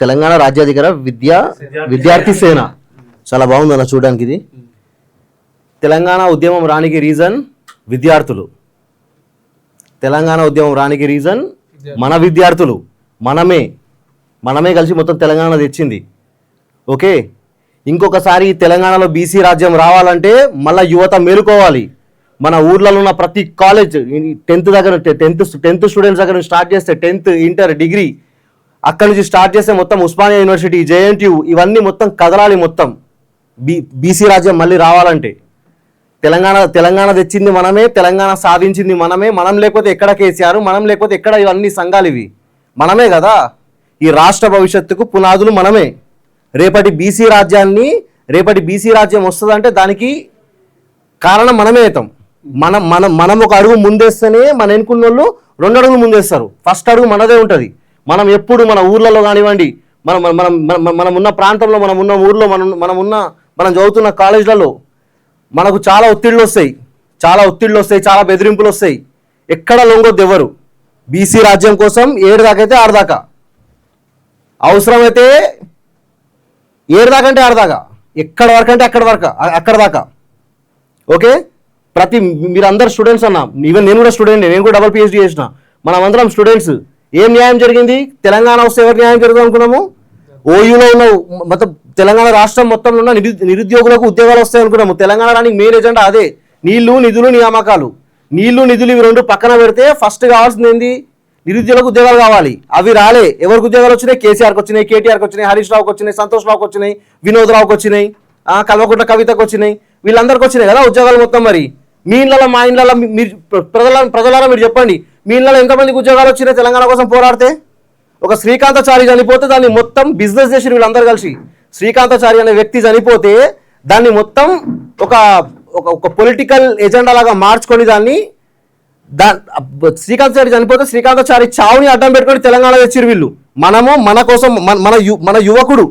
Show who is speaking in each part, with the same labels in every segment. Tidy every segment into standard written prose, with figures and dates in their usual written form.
Speaker 1: తెలంగాణ రాజ్యాధికార విద్యార్థి సేన. చాలా బాగుంది అన్న చూడడానికి. ఇది తెలంగాణ ఉద్యమం రానికి రీజన్ విద్యార్థులు. తెలంగాణ ఉద్యమం రానికి రీజన్ మన విద్యార్థులు, మనమే కలిసి మొత్తం తెలంగాణ తెచ్చింది. ఓకే, ఇంకొకసారి తెలంగాణలో బీసీ రాజ్యం రావాలంటే మళ్ళీ యువత మేలుకోవాలి. మన ఊర్లలో ఉన్న ప్రతి కాలేజ్ 10th స్టూడెంట్స్ దగ్గర నుంచి స్టార్ట్ చేస్తే 10th, ఇంటర్, డిగ్రీ అక్కడి నుంచి స్టార్ట్ చేస్తే మొత్తం ఉస్మానియా యూనివర్సిటీ, JNTU ఇవన్నీ మొత్తం కదలాలి. మొత్తం బీసీ రాజ్యం మళ్ళీ రావాలంటే తెలంగాణ తెచ్చింది మనమే, తెలంగాణ సాధించింది మనమే. మనం లేకపోతే ఎక్కడ కేసీఆర్, మనం లేకపోతే ఎక్కడ ఇవన్నీ సంఘాలు, ఇవి మనమే కదా. ఈ రాష్ట్ర భవిష్యత్తుకు పునాదులు మనమే. రేపటి బీసీ రాజ్యం వస్తుందంటే దానికి కారణం మనమే అవుతాం. మనం ఒక అడుగు ముందేస్తేనే మన ఎన్నుకున్న వాళ్ళు 2 అడుగులు ముందేస్తారు. ఫస్ట్ అడుగు మనదే ఉంటుంది. మనం ఎప్పుడు మన ఊర్లలో కానివ్వండి, మనం ఉన్న ప్రాంతంలో, మనం ఉన్న ఊర్లో, మనం చదువుతున్న కాలేజీలలో మనకు చాలా ఒత్తిళ్ళు వస్తాయి, చాలా బెదిరింపులు వస్తాయి. ఎక్కడ లొంగొద్దు ఎవరు. బీసీ రాజ్యం కోసం 7 దాకా అయితే 6 దాకా, అవసరమైతే 7 దాకా అంటే 6 దాకా, ఎక్కడ వరకు అంటే అక్కడ దాకా. ఓకే, మీరు అందరు స్టూడెంట్స్ అన్న, ఈవెన్ నేను కూడా స్టూడెంట్, నేను కూడా డబుల్ PhD చేసిన. మనం అందరం స్టూడెంట్స్. ఏం న్యాయం జరిగింది? తెలంగాణ వస్తే ఎవరు న్యాయం జరుగుతుంది అనుకున్నాము? ఓయూలో ఉన్న మొత్తం తెలంగాణ రాష్ట్రం మొత్తంలో ఉన్న నిరుద్యోగులకు ఉద్యోగాలు వస్తాయి అనుకున్నాము. తెలంగాణ రానికి మెయిన్ ఎజెండా అదే. నీళ్లు, నిధులు, నియామకాలు. నీళ్లు, నిధులు ఇవి 2 పక్కన పెడితే ఫస్ట్ కావాల్సింది ఏంది? నిరుద్యోగులకు ఉద్యోగాలు కావాలి. అవి రాలే. ఎవరికి ఉద్యోగాలు వచ్చినాయి? కేసీఆర్కి వచ్చినాయి, కేటీఆర్కి వచ్చినాయి, హరీష్ రావుకి వచ్చినాయి, సంతోష్ రావుకి వచ్చినాయి, వినోద్ రావుకి వచ్చినాయి, కల్వకుంట్ల కవితకు వచ్చినాయి, వీళ్ళందరికీ వచ్చినాయి కదా ఉద్యోగాలు మొత్తం. మరి మీ ఇళ్ళలో, మా ఇళ్ళలో మీరు ప్రజలారా మీరు చెప్పండి, మీ ఇళ్ళలో ఎంతమందికి ఉద్యోగాలు వచ్చినాయి తెలంగాణ కోసం పోరాడితే? ఒక శ్రీకాంతాచారి చనిపోతే దాన్ని మొత్తం బిజినెస్ చేసి వీళ్ళందరూ కలిసి, శ్రీకాంతాచారి అనే వ్యక్తి చనిపోతే దాన్ని మొత్తం ఒక పొలిటికల్ ఎజెండా లాగా మార్చుకొని శ్రీకాంతాచారి చనిపోతే శ్రీకాంతాచారి చావుని అడ్డం పెట్టుకొని తెలంగాణ తెచ్చిరు వీళ్ళు. మన కోసం మన యువకుడు,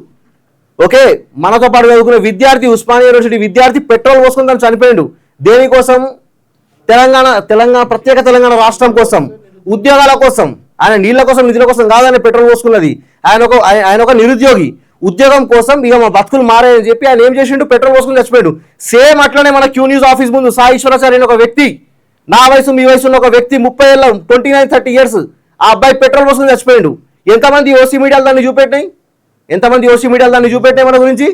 Speaker 1: ఓకే, మనతో పాటు చదువుకునే విద్యార్థి, ఉస్మానియా యూనివర్సిటీ విద్యార్థి పెట్రోల్ పోసుకొని తను చనిపోయాడు. దేనికోసం? ప్రత్యేక తెలంగాణ రాష్ట్రం కోసం, ఉద్యోగాల కోసం. ఆయన నీళ్ళ కోసం, నిధుల కోసం కాదని పెట్రోల్ పోసుకున్నది. ఆయన ఒక నిరుద్యోగి. ఉద్యోగం కోసం ఇక మా బతుకులు మారాయని చెప్పి ఆయన ఏం చేసిండు? పెట్రోల్ పోసుకుని చచ్చిపోయాడు. సేమ్ అట్లనే మన క్యూ న్యూస్ ఆఫీస్ ముందు సాయి ఈశ్వరాచారి అనే ఒక వ్యక్తి, నా వయసు మీ వయసు ఉన్న ఒక వ్యక్తి, 30 ఏళ్ళ 29-30 years, ఆ అబ్బాయి పెట్రోల్ పోసుకుని చచ్చిపోయాడు. ఎంతమంది ఓసీ మీడియాలు దాన్ని చూపెట్టాయి? మన గురించి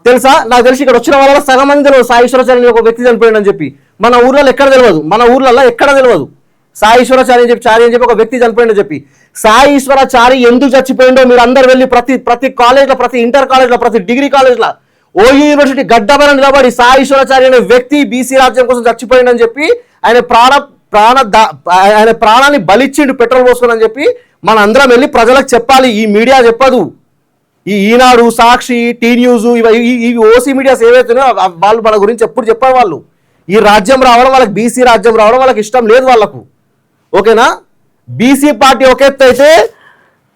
Speaker 1: తెలుసా? నాకు తెలిసి ఇక్కడ వచ్చిన వాళ్ళ సగం మంది తెలియదు సాయి ఈశ్వరాచార్య ఒక వ్యక్తి చనిపోయాడు అని చెప్పి. మన ఊర్లలో ఎక్కడ తెలియదు సాయి ఈశ్వరాచారి అని చెప్పి ఒక వ్యక్తి చనిపోయాడని చెప్పి. సాయి ఈశ్వరాచారి ఎందుకు చచ్చిపోయిండో మీరు అందరు వెళ్ళి ప్రతి కాలేజ్లో, ప్రతి ఇంటర్ కాలేజ్లో, ప్రతి డిగ్రీ కాలేజ్లో, ఓయూ యూనివర్సిటీ గడ్డపైన నిలబడి సాయి ఈశ్వరాచారి అనే వ్యక్తి బీసీ రాజ్యం కోసం చచ్చిపోయిండని చెప్పి ఆయన ప్రాణాన్ని బలిచ్చిండు పెట్రోల్ పోసుకుని చెప్పి మన అందరం వెళ్ళి ప్రజలకు చెప్పాలి. ఈ మీడియా చెప్పదు. ఈ ఈనాడు, సాక్షి, టీ న్యూస్, ఇవి ఓసీ మీడియాస్ ఏవైతున్నాయో వాళ్ళు మన గురించి ఎప్పుడు చెప్పారు. వాళ్ళు ఈ రాజ్యం రావడం, వాళ్ళకి బీసీ రాజ్యం రావడం వాళ్ళకి ఇష్టం లేదు వాళ్ళకు. ఓకేనా? బీసీ పార్టీ ఒక ఎత్తు అయితే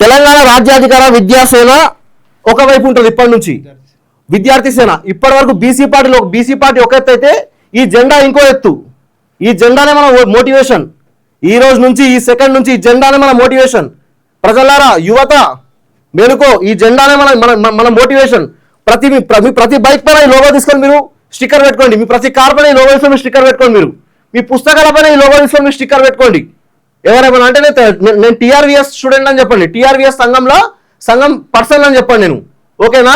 Speaker 1: తెలంగాణ రాజ్యాధికార విద్యాసేన ఒకవైపు ఉంటుంది. ఇప్పటి నుంచి విద్యార్థి సేన. ఇప్పటి వరకు బీసీ పార్టీ ఒక ఎత్తు అయితే ఈ జెండా ఇంకో ఎత్తు. ఈ జెండానే మన మోటివేషన్. ఈ రోజు నుంచి, ఈ సెకండ్ నుంచి ఈ జెండానే మన మోటివేషన్. ప్రజలారా, యువత మేలుకో, ఈ జెండానే మన మోటివేషన్. ప్రతి బైక్ పైన ఈ లోగో తీసుకొని మీరు స్టిక్కర్ పెట్టుకోండి. మీ ప్రతి కార్ పైన ఈ లోగో తీసుకొని స్టిక్కర్ పెట్టుకోండి. మీరు మీ పుస్తకాల పైన ఈ లోగో తీసుకొని మీరు స్టిక్కర్ పెట్టుకోండి. ఎవరేమన్నా అంటే నేను TRVS స్టూడెంట్ అని చెప్పండి, TRVS సంఘం పర్సన్ అని చెప్పండి నేను. ఓకేనా?